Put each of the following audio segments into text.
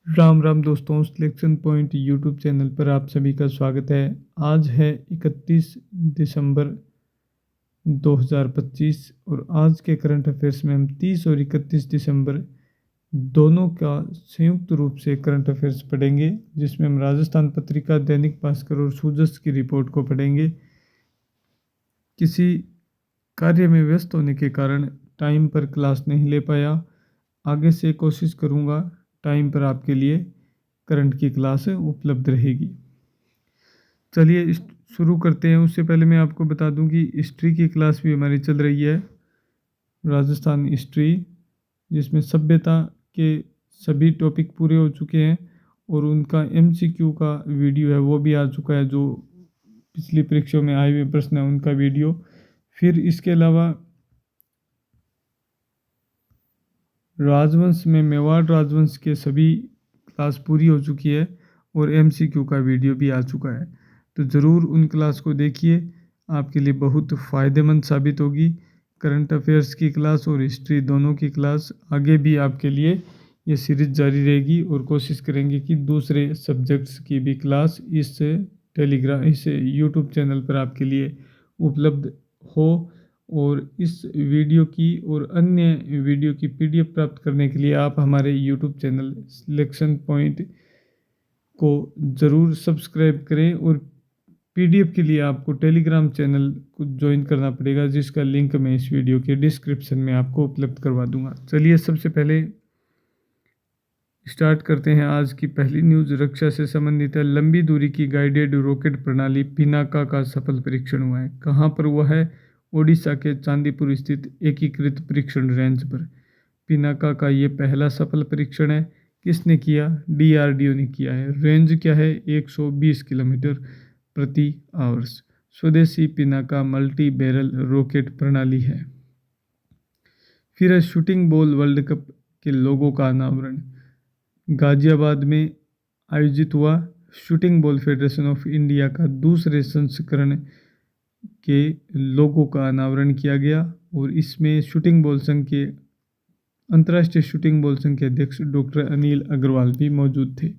राम राम दोस्तों, selection point YouTube channel पर आप सभी का स्वागत है। आज है 31 दिसंबर 2025 और आज के करंट अफेयर्स में हम 30 और 31 दिसंबर दोनों का संयुक्त रूप से करंट अफेयर्स पढ़ेंगे, जिसमें हम राजस्थान पत्रिका, दैनिक भास्कर और सूजस की रिपोर्ट को पढ़ेंगे। किसी कार्य में व्यस्त होने के कारण टाइम पर क्लास नहीं ले पाया। आगे से कोशिश करूँगा टाइम पर आपके लिए करंट की क्लास उपलब्ध रहेगी। चलिए शुरू करते हैं। उससे पहले मैं आपको बता दूं कि हिस्ट्री की क्लास भी हमारी चल रही है, राजस्थान हिस्ट्री, जिसमें सभ्यता के सभी टॉपिक पूरे हो चुके हैं और उनका एमसीक्यू का वीडियो है वो भी आ चुका है। जो पिछली परीक्षाओं में आए हुए प्रश्न है उनका वीडियो। फिर इसके अलावा राजवंश में मेवाड़ राजवंश के सभी क्लास पूरी हो चुकी है और एमसीक्यू का वीडियो भी आ चुका है। तो ज़रूर उन क्लास को देखिए, आपके लिए बहुत फ़ायदेमंद साबित होगी। करंट अफेयर्स की क्लास और हिस्ट्री दोनों की क्लास आगे भी आपके लिए ये सीरीज जारी रहेगी और कोशिश करेंगे कि दूसरे सब्जेक्ट्स की भी क्लास इस यूट्यूब चैनल पर आपके लिए उपलब्ध हो। और इस वीडियो की और अन्य वीडियो की पीडीएफ प्राप्त करने के लिए आप हमारे यूट्यूब चैनल सिलेक्शन पॉइंट को ज़रूर सब्सक्राइब करें और पीडीएफ के लिए आपको टेलीग्राम चैनल को ज्वाइन करना पड़ेगा, जिसका लिंक मैं इस वीडियो के डिस्क्रिप्शन में आपको उपलब्ध करवा दूंगा। चलिए सबसे पहले स्टार्ट करते हैं। आज की पहली न्यूज़ रक्षा से संबंधित है। लंबी दूरी की गाइडेड रॉकेट प्रणाली पिनाका का सफल परीक्षण हुआ है। कहाँ पर हुआ है? ओडिशा के चांदीपुर स्थित एकीकृत परीक्षण रेंज पर पिनाका का ये पहला सफल परीक्षण है। किसने किया? डीआरडीओ ने किया है। रेंज क्या है? 120 किलोमीटर प्रति आवर्स। स्वदेशी पिनाका मल्टी बैरल रॉकेट प्रणाली है। फिर है शूटिंग बॉल वर्ल्ड कप के लोगों का अनावरण गाजियाबाद में आयोजित हुआ। Shooting ball federation of India का दूसरे संस्करण के लोगों का अनावरण किया गया और इसमें शूटिंग बॉल संघ के अंतर्राष्ट्रीय शूटिंग बॉल संघ के अध्यक्ष डॉक्टर अनिल अग्रवाल भी मौजूद थे।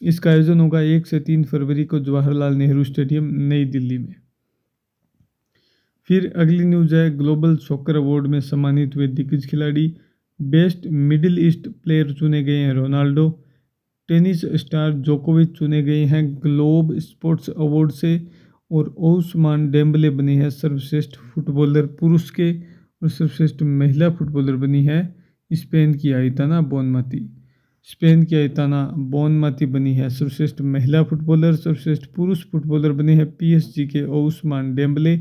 इसका आयोजन होगा 1 से 3 फरवरी को जवाहरलाल नेहरू स्टेडियम, नई दिल्ली में। फिर अगली न्यूज़ है, ग्लोबल सॉकर अवार्ड में सम्मानित हुए दिग्गज खिलाड़ी। बेस्ट मिडिल ईस्ट प्लेयर चुने गए हैं रोनाल्डो। टेनिस स्टार जोकोविच चुने गए हैं ग्लोब स्पोर्ट्स अवार्ड से और ओस्मान डेम्बले बनी है सर्वश्रेष्ठ फुटबॉलर पुरुष के और सर्वश्रेष्ठ महिला फुटबॉलर बनी है स्पेन की आइताना बोनमाती। स्पेन की आइताना बोनमाती बनी है सर्वश्रेष्ठ महिला फुटबॉलर। सर्वश्रेष्ठ पुरुष फुटबॉलर बने हैं पीएसजी के ओस्मान डेम्बले।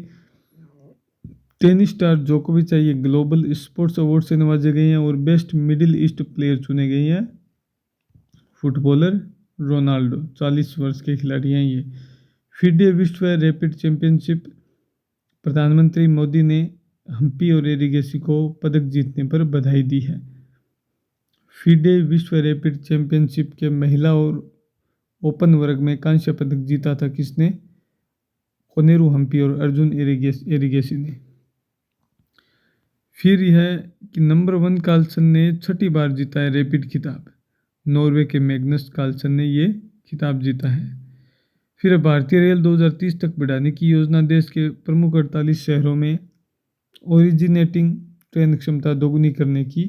टेनिस स्टार जोकोविच ये ग्लोबल स्पोर्ट्स अवार्ड से नवाजे गए हैं और बेस्ट मिडिल ईस्ट प्लेयर चुने गए हैं फुटबॉलर रोनाल्डो। 40 वर्ष के खिलाड़ी हैं ये। फिडे विश्व रैपिड चैंपियनशिप, प्रधानमंत्री मोदी ने हम्पी और एरिगेसी को पदक जीतने पर बधाई दी है। फिडे विश्व रैपिड चैंपियनशिप के महिला और ओपन वर्ग में कांस्य पदक जीता था किसने? कोनेरू हम्पी और अर्जुन एरिगेसी ने। फिर यह है कि नंबर 1 कार्लसन ने 6ठी बार जीता है रैपिड खिताब। नॉर्वे के मैग्नस कार्लसन ने ये खिताब जीता है। फिर भारतीय रेल 2030 तक बढ़ाने की योजना। देश के प्रमुख 48 शहरों में ओरिजिनेटिंग ट्रेन क्षमता दोगुनी करने की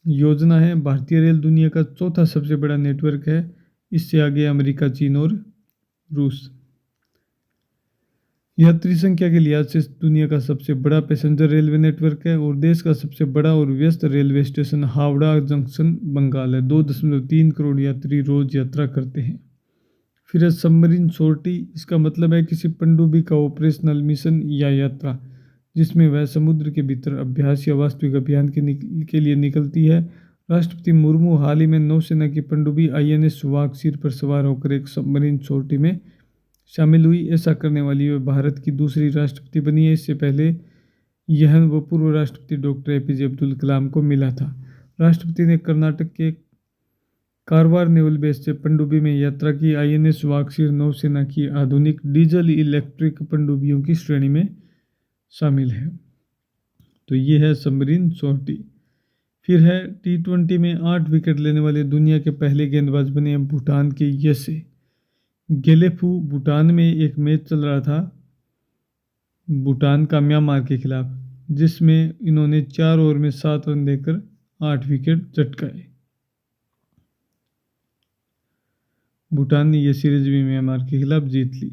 योजना है। भारतीय रेल दुनिया का चौथा सबसे बड़ा नेटवर्क है, इससे आगे अमेरिका, चीन और रूस। यात्री संख्या के लिहाज से दुनिया का सबसे बड़ा पैसेंजर रेलवे नेटवर्क है और देश का सबसे बड़ा और व्यस्त railway station Howrah junction Bengal है। 2.3 करोड़ यात्री रोज यात्रा करते हैं। फिर है सबमरीन सोर्टी। इसका मतलब है किसी पनडुब्बी का ऑपरेशनल मिशन या यात्रा जिसमें वह समुद्र के भीतर अभ्यास या वास्तविक अभियान के लिए निकलती है। राष्ट्रपति मुर्मू हाल ही में नौसेना की पनडुब्बी आईएनएस वागसीर पर सवार होकर एक सबमरीन सोर्टी में शामिल हुई। ऐसा करने वाली वह भारत की दूसरी राष्ट्रपति बनी है। इससे पहले यह वो पूर्व राष्ट्रपति डॉक्टर एपीजे अब्दुल कलाम को मिला था। राष्ट्रपति ने कर्नाटक के कारवार नेवल बेस से पनडुब्बी में यात्रा की। आईएनएस वागसीर नौसेना की आधुनिक डीजल इलेक्ट्रिक पनडुब्बियों की श्रेणी में शामिल है। तो ये है सबमरीन सोर्टी। फिर है T20 में 8 विकेट लेने वाले दुनिया के पहले गेंदबाज बने हैं भूटान के यसे गेलेफू। भूटान में एक मैच चल रहा था भूटान का म्यांमार के खिलाफ, जिसमें इन्होंने 4 ओवर में 7 रन देकर 8 विकेट चटकाए। भूटान ने यह सीरीज भी म्यांमार के खिलाफ जीत ली।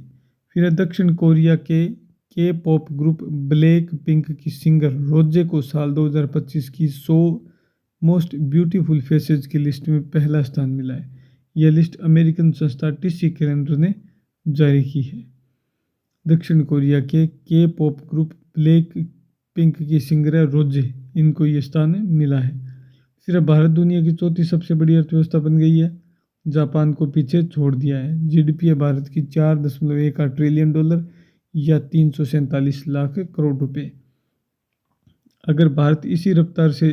फिर है दक्षिण कोरिया के पॉप ग्रुप ब्लैक पिंक की सिंगर रोजे को साल 2025 की 100 मोस्ट ब्यूटीफुल फेसेस की लिस्ट में पहला स्थान मिला है। यह लिस्ट अमेरिकन संस्था टीसी कैलेंडर ने जारी की है। दक्षिण कोरिया के पॉप ग्रुप ब्लैक पिंक की सिंगर है रोजे, इनको ये स्थान मिला है। फिर भारत दुनिया की चौथी सबसे बड़ी अर्थव्यवस्था बन गई है, जापान को पीछे छोड़ दिया है। जीडीपी है भारत की $4.18 ट्रिलियन या 347 लाख करोड़ रुपए। अगर भारत इसी रफ्तार से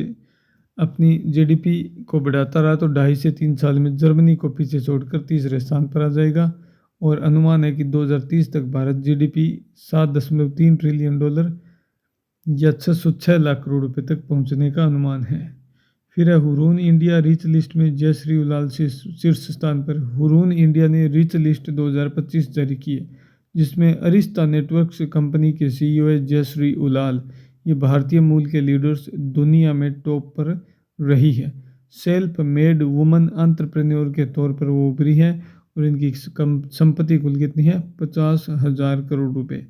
अपनी जीडीपी को बढ़ाता रहा तो 2.5 से 3 साल में जर्मनी को पीछे छोड़कर तीसरे स्थान पर आ जाएगा। और अनुमान है कि 2030 तक भारत जीडीपी $7.3 ट्रिलियन या 606 लाख करोड़ रुपए तक पहुंचने का अनुमान है। फिर है हुरून इंडिया रिच लिस्ट में जयश्री उलाल से शीर्ष स्थान पर। हुरून इंडिया ने रिच लिस्ट 2025 जारी की है, जिसमें अरिस्ता नेटवर्क्स कंपनी के सीईओ है जयश्री उलाल। ये भारतीय मूल के लीडर्स दुनिया में टॉप पर रही है। सेल्फ मेड वुमन एंटरप्रेन्योर के तौर पर वो उभरी है और इनकी संपत्ति कुल कितनी है? 50,000 करोड़ रुपए।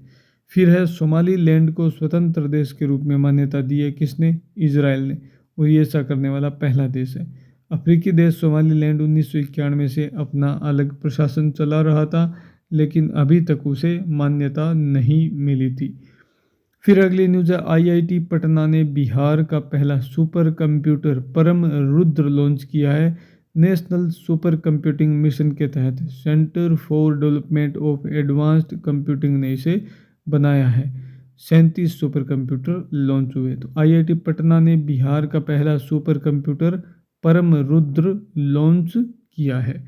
फिर है सोमाली लैंड को स्वतंत्र देश के रूप में मान्यता दी है किसने? इजराइल ने, और ये ऐसा करने वाला पहला देश है। अफ्रीकी देश सोमालीलैंड 1991 से अपना अलग प्रशासन चला रहा था, लेकिन अभी तक उसे मान्यता नहीं मिली थी। फिर अगली न्यूज़ है आईआईटी पटना ने बिहार का पहला सुपर कंप्यूटर परम रुद्र लॉन्च किया है। नेशनल सुपर कंप्यूटिंग मिशन के तहत centre for development of advanced computing ने इसे बनाया है। 37 सुपर कंप्यूटर लॉन्च हुए। तो आईआईटी पटना ने बिहार का पहला सुपर कंप्यूटर परम रुद्र लॉन्च किया है।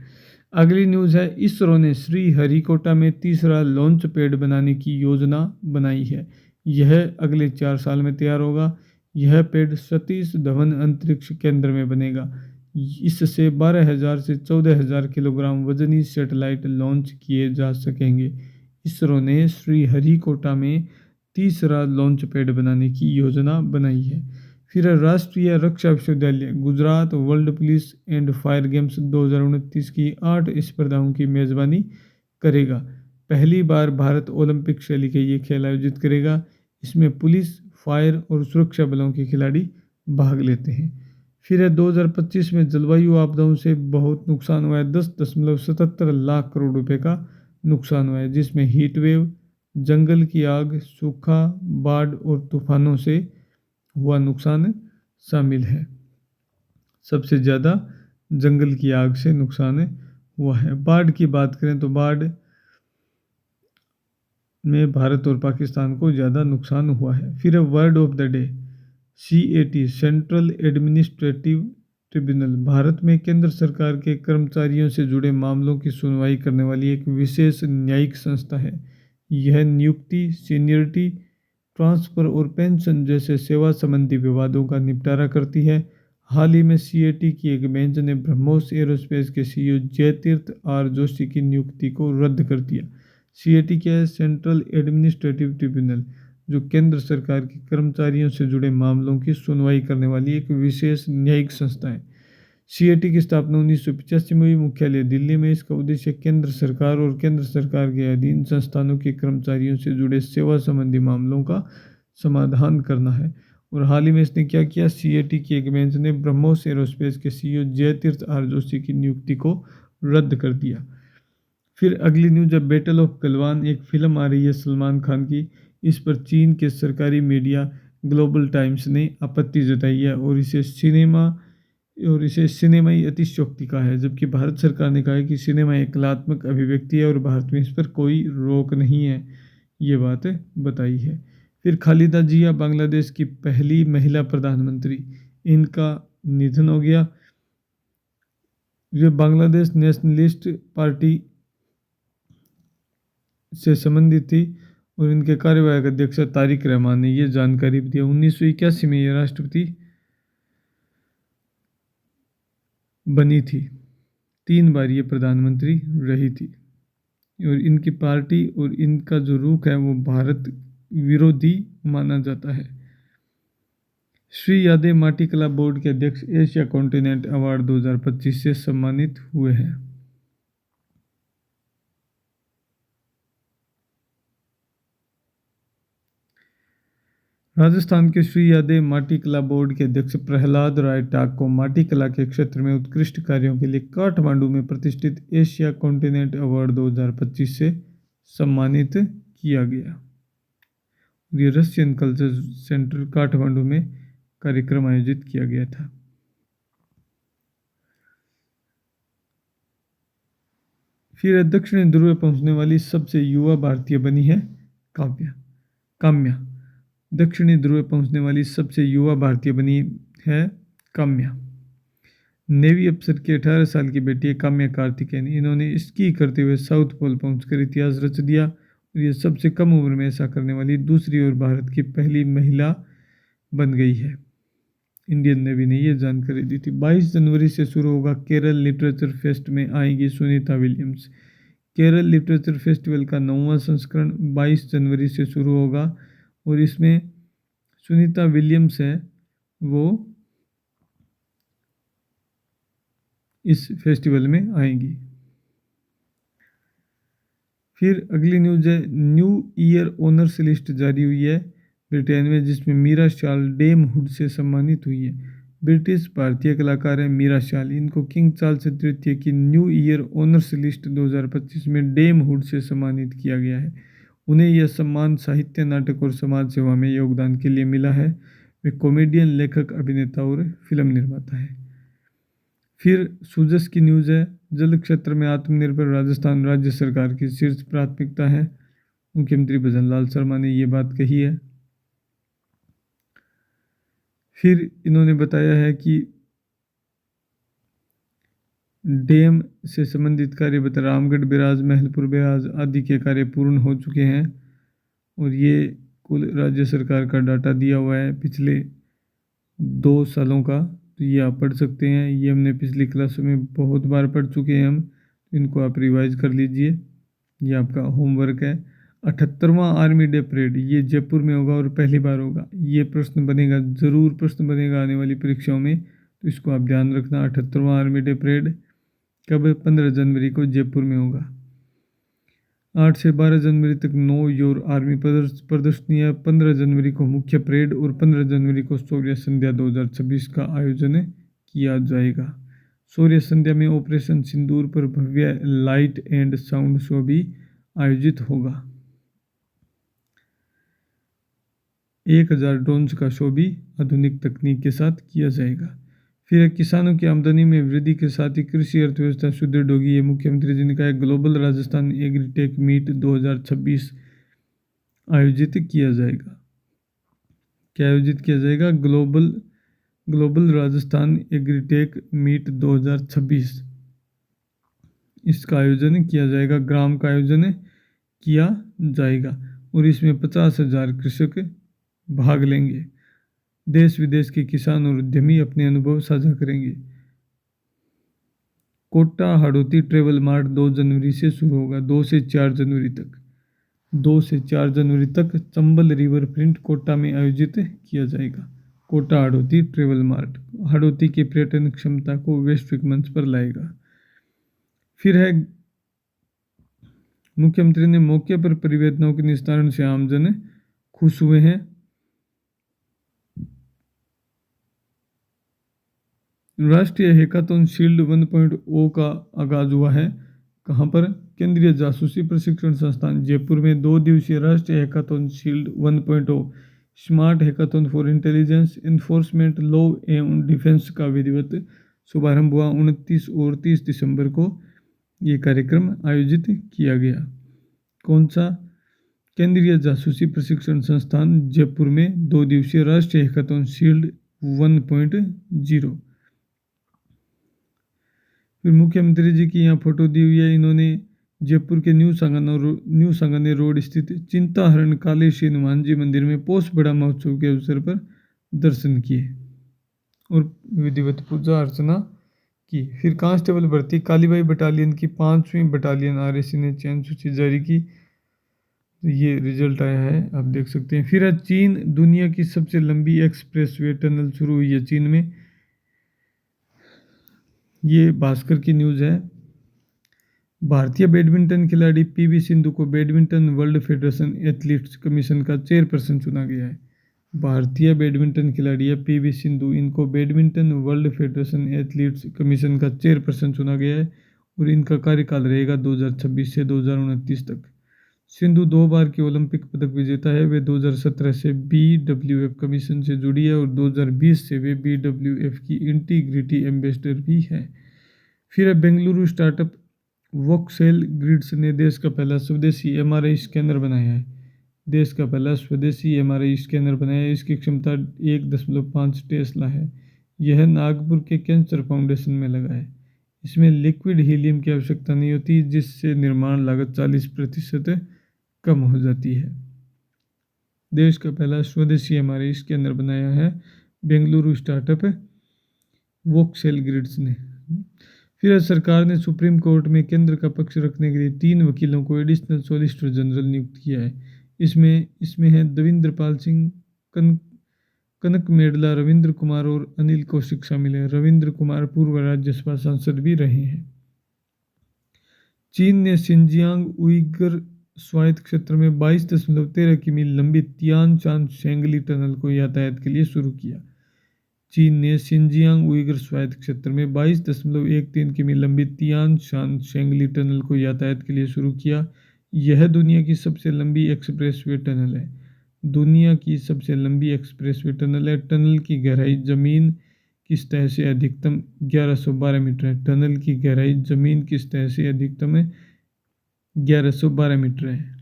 अगली न्यूज़ है इसरो ने श्रीहरिकोटा में तीसरा लॉन्च पैड बनाने की योजना बनाई है। यह अगले 4 साल में तैयार होगा। यह पैड सतीश धवन अंतरिक्ष केंद्र में बनेगा। इससे 12,000 से 14,000 किलोग्राम वजनी सैटेलाइट लॉन्च किए जा सकेंगे। इसरो ने श्रीहरिकोटा में तीसरा लॉन्च पैड बनाने की योजना बनाई है। फिर राष्ट्रीय रक्षा विश्वविद्यालय Gujarat world police and fire games 2029 की 8 स्पर्धाओं की मेजबानी करेगा। पहली बार भारत ओलंपिक शैली के ये खेल आयोजित करेगा। इसमें पुलिस, फायर और सुरक्षा बलों के खिलाड़ी भाग लेते हैं। फिर है 2025 में जलवायु आपदाओं से बहुत नुकसान हुआ है। 10.77 लाख करोड़ रुपए का नुकसान हुआ है, जिसमें हीट वेव, जंगल की आग, सूखा, बाढ़ और तूफानों से हुआ नुकसान शामिल है। सबसे ज़्यादा जंगल की आग से नुकसान हुआ है। बाढ़ की बात करें तो बाढ़ में भारत और पाकिस्तान को ज़्यादा नुकसान हुआ है। फिर word of the day CAT central administrative tribunal Bharat में केंद्र सरकार के कर्मचारियों से जुड़े मामलों की सुनवाई करने वाली एक विशेष न्यायिक संस्था है। यह नियुक्ति, सीनियरिटी, ट्रांसफ़र और पेंशन जैसे सेवा संबंधी विवादों का निपटारा करती है। हाल ही में सीएटी की एक बेंच ने ब्रह्मोस एरोस्पेस के सीईओ जयतीर्थ आर जोशी की नियुक्ति को रद्द कर दिया। सीएटी क्या है? सेंट्रल एडमिनिस्ट्रेटिव ट्रिब्यूनल, जो केंद्र सरकार के कर्मचारियों से जुड़े मामलों की सुनवाई करने वाली एक विशेष न्यायिक संस्था है। सीएटी की स्थापना 1985 में हुई। मुख्यालय दिल्ली में। इसका उद्देश्य केंद्र सरकार और केंद्र सरकार के अधीन संस्थानों के कर्मचारियों से जुड़े सेवा संबंधी मामलों का समाधान करना है। और हाल ही में इसने क्या किया? सीएटी की एक बेंच ने ब्रह्मोस एरोस्पेस के सीईओ जयतीर्थ आर जोशी की नियुक्ति को रद्द कर दिया। फिर अगली न्यूज़ है बैटल ऑफ गलवान, एक फिल्म आ रही है सलमान खान की। इस पर चीन के सरकारी मीडिया ग्लोबल टाइम्स ने आपत्ति जताई है और इसे सिनेमाई अतिशयोक्ति कहा है, जबकि भारत सरकार ने कहा है कि सिनेमा एक कलात्मक अभिव्यक्ति है और भारत में इस पर कोई रोक नहीं है। ये बात बताई है। फिर खालिदा जिया बांग्लादेश की पहली महिला प्रधानमंत्री, इनका निधन हो गया। ये बांग्लादेश नेशनलिस्ट पार्टी से संबंधित थी और इनके कार्यवाहक अध्यक्ष तारिक रहमान ने ये जानकारी दी। 1981 में ये राष्ट्रपति बनी थी। 3 बार ये प्रधानमंत्री रही थी और इनकी पार्टी और इनका जो रुख है वो भारत विरोधी माना जाता है। श्री यादव माटी कला बोर्ड के अध्यक्ष एशिया कॉन्टिनेंट अवार्ड 2025 से सम्मानित हुए हैं। राजस्थान के श्री यादव माटी कला बोर्ड के अध्यक्ष प्रहलाद राय टाक को माटी कला के क्षेत्र में उत्कृष्ट कार्यों के लिए काठमांडू में प्रतिष्ठित एशिया कॉन्टिनेंट अवार्ड 2025 से सम्मानित किया गया। ये रशियन कल्चर सेंटर काठमांडू में कार्यक्रम आयोजित किया गया था। फिर दक्षिणी ध्रुव में पहुंचने वाली सबसे युवा भारतीय बनी है काम्या। दक्षिणी ध्रुव में पहुंचने वाली सबसे युवा भारतीय बनी है काम्या। नेवी अफसर की 18 साल की बेटी है काम्या कार्तिकेयन। इन्होंने स्की करते हुए साउथ पोल पहुंचकर इतिहास रच दिया और ये सबसे कम उम्र में ऐसा करने वाली दूसरी और भारत की पहली महिला बन गई है। इंडियन नेवी ने ये जानकारी दी थी। 22 जनवरी से शुरू होगा केरल लिटरेचर फेस्ट में आएंगी Sunita Williams. Kerala literature festival का 9वां संस्करण 22 जनवरी से शुरू होगा और इसमें सुनीता विलियम्स है वो इस फेस्टिवल में आएंगी। फिर अगली न्यूज है, न्यू ईयर ऑनर्स लिस्ट जारी हुई है ब्रिटेन में, जिसमें मीरा शाल डेम हुड से सम्मानित हुई है। ब्रिटिश भारतीय कलाकार है मीरा शाल। इनको किंग चार्ल्स तृतीय की न्यू ईयर ऑनर्स लिस्ट 2025 में डेम हुड से सम्मानित किया गया है। उन्हें यह सम्मान साहित्य, नाटक और समाज सेवा में योगदान के लिए मिला है। वे कॉमेडियन, लेखक, अभिनेता और फिल्म निर्माता है। फिर सूजस की न्यूज़ है, जल क्षेत्र में आत्मनिर्भर राजस्थान राज्य सरकार की शीर्ष प्राथमिकता है। मुख्यमंत्री भजन लाल शर्मा ने ये बात कही है। फिर इन्होंने बताया है कि डैम से संबंधित कार्य बता रामगढ़ बैराज, महलपुर बैराज आदि के कार्य पूर्ण हो चुके हैं और ये कुल राज्य सरकार का डाटा दिया हुआ है पिछले 2 सालों का, तो ये आप पढ़ सकते हैं। ये हमने पिछली क्लासों में बहुत बार पढ़ चुके हैं हम, इनको आप रिवाइज कर लीजिए, ये आपका होमवर्क है। 78वां आर्मी डे परेड ये जयपुर में होगा और पहली बार होगा। ये प्रश्न बनेगा, ज़रूर प्रश्न बनेगा आने वाली परीक्षाओं में, तो इसको आप ध्यान रखना। 78वां आर्मी डे परेड कब? 15 जनवरी को जयपुर में होगा। 8 से 12 जनवरी तक नो योर आर्मी प्रदर्शनी है। 15 जनवरी को मुख्य परेड और 15 जनवरी को शौर्य संध्या 2026 का आयोजन किया जाएगा। शौर्य संध्या में ऑपरेशन सिंदूर पर भव्य लाइट एंड साउंड शो भी आयोजित होगा। 1000 ड्रोन्स का शो भी आधुनिक तकनीक के साथ किया जाएगा। फिर किसानों की आमदनी में वृद्धि के साथ ही कृषि अर्थव्यवस्था सुदृढ़ होगी। ये मुख्यमंत्री जी ने कहा। ग्लोबल राजस्थान एग्रीटेक मीट 2026 आयोजित किया जाएगा। क्या आयोजित किया जाएगा? ग्लोबल राजस्थान एग्रीटेक मीट 2026, इसका आयोजन किया जाएगा। ग्राम का आयोजन किया जाएगा और इसमें 50,000 कृषक भाग लेंगे। देश विदेश के किसान और उद्यमी अपने अनुभव साझा करेंगे। कोटा हाड़ौती ट्रेवल मार्ट 2 जनवरी से शुरू होगा, 2 से 4 जनवरी तक। 2 से 4 जनवरी तक चंबल रिवर फ्रंट कोटा में आयोजित किया जाएगा। कोटा हाड़ौती ट्रेवल मार्ट हाड़ौती की पर्यटन क्षमता को वैश्विक मंच पर लाएगा। फिर है, मुख्यमंत्री ने मौके पर परिवेदनाओं के निस्तारण से आमजन खुश हुए हैं। राष्ट्रीय हैकाथॉन शील्ड 1.0 का आगाज हुआ है। कहाँ पर? केंद्रीय जासूसी प्रशिक्षण संस्थान जयपुर में 2 दिवसीय राष्ट्रीय hackathon shield 1.0 smart hackathon for intelligence enforcement, law एवं डिफेंस का विधिवत शुभारंभ हुआ। 29 और 30 दिसंबर को ये कार्यक्रम आयोजित किया गया। कौन सा? केंद्रीय जासूसी प्रशिक्षण संस्थान जयपुर में 2 दिवसीय राष्ट्रीय हैकाथॉन शील्ड 1.0। फिर मुख्यमंत्री जी की यहाँ फोटो दी हुई है। इन्होंने जयपुर के न्यू सांगानेर रोड स्थित चिंताहरण कालेश्वर हनुमान जी मंदिर में पोष बड़ा महोत्सव के अवसर पर दर्शन किए और विधिवत पूजा अर्चना की। फिर कांस्टेबल भर्ती, कालीबाई बटालियन की 5वीं बटालियन आरएसी ने चयन सूची जारी की। ये रिजल्ट आया है, आप देख सकते हैं। फिर आज चीन, दुनिया की सबसे लंबी एक्सप्रेसवे टनल शुरू हुई है चीन में। ये भास्कर की न्यूज़ है। भारतीय बैडमिंटन खिलाड़ी पीवी सिंधु को badminton world federation athletes commission का चेयरपर्सन चुना गया है। भारतीय बैडमिंटन खिलाड़ी है पीवी सिंधु, इनको badminton world federation athletes commission का चेयरपर्सन चुना गया है और इनका कार्यकाल रहेगा 2026 से 2029 तक। सिंधु 2 बार की ओलंपिक पदक विजेता है। वे 2017 से BWF कमीशन से जुड़ी है और 2020 से वे BWF की इंटीग्रिटी एम्बेसडर भी है। फिर बेंगलुरु स्टार्टअप वोक्सेल ग्रिड्स ने देश का पहला स्वदेशी MRI स्कैनर बनाया है। देश का पहला स्वदेशी MRI स्कैनर बनाया है। इसकी क्षमता 1.5 टेस्ला है। यह नागपुर के कैंसर फाउंडेशन में लगा है। इसमें लिक्विड हीलियम की आवश्यकता नहीं होती, जिससे निर्माण लागत 40% कम हो जाती है। देश का पहला स्वदेशी MRI स्कैनर बनाया है बेंगलुरु स्टार्टअप वोक्सेल ग्रिड्स ने। फिर सरकार ने सुप्रीम कोर्ट में केंद्र का पक्ष रखने के लिए 3 वकीलों को एडिशनल सॉलिसिटर जनरल नियुक्त किया है। इसमें है देवेंद्र पाल सिंह, कनक मेडला, रविंद्र कुमार और अनिल कौशिक शामिल हैं। रविंद्र कुमार पूर्व राज्यसभा सांसद भी रहे हैं। चीन ने शिनजियांग उइगर स्वायत्त क्षेत्र में 22.13 किमी लंबी तियानशान शेंगली टनल को यातायात के लिए शुरू किया। चीन ने शिनजियांग उइगर स्वायत्त क्षेत्र में 22.13 किमी लंबी तियानशान शेंगली टनल को यातायात के लिए शुरू किया। यह दुनिया की सबसे लंबी एक्सप्रेसवे टनल है। दुनिया की सबसे लंबी एक्सप्रेसवे टनल है। टनल की गहराई जमीन की सतह से अधिकतम 1112 मीटर है। टनल की गहराई जमीन की सतह से अधिकतम 1112 मीटर है।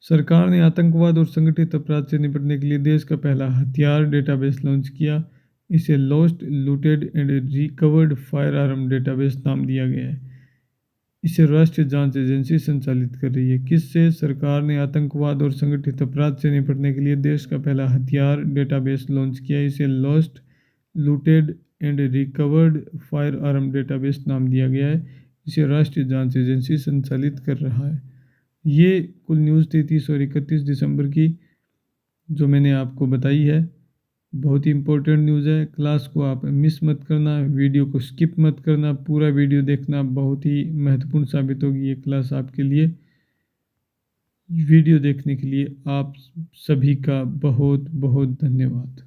सरकार ने आतंकवाद और संगठित अपराध से निपटने के लिए देश का पहला हथियार डेटाबेस लॉन्च किया। इसे lost, looted and recovered fire arm database नाम दिया गया है। इसे राष्ट्रीय जांच एजेंसी संचालित कर रही है। किससे? सरकार ने आतंकवाद और संगठित अपराध से निपटने के लिए देश का पहला हथियार डेटाबेस लॉन्च किया। इसे lost, looted and recovered fire arm database नाम दिया गया है। इसे राष्ट्रीय जांच एजेंसी संचालित कर रहा है। ये कुल न्यूज़ 33 और 31 दिसंबर की जो मैंने आपको बताई है, बहुत ही इम्पोर्टेंट न्यूज़ है। क्लास को आप मिस मत करना, वीडियो को स्किप मत करना, पूरा वीडियो देखना, बहुत ही महत्वपूर्ण साबित होगी ये क्लास आपके लिए। वीडियो देखने के लिए आप सभी का बहुत बहुत धन्यवाद।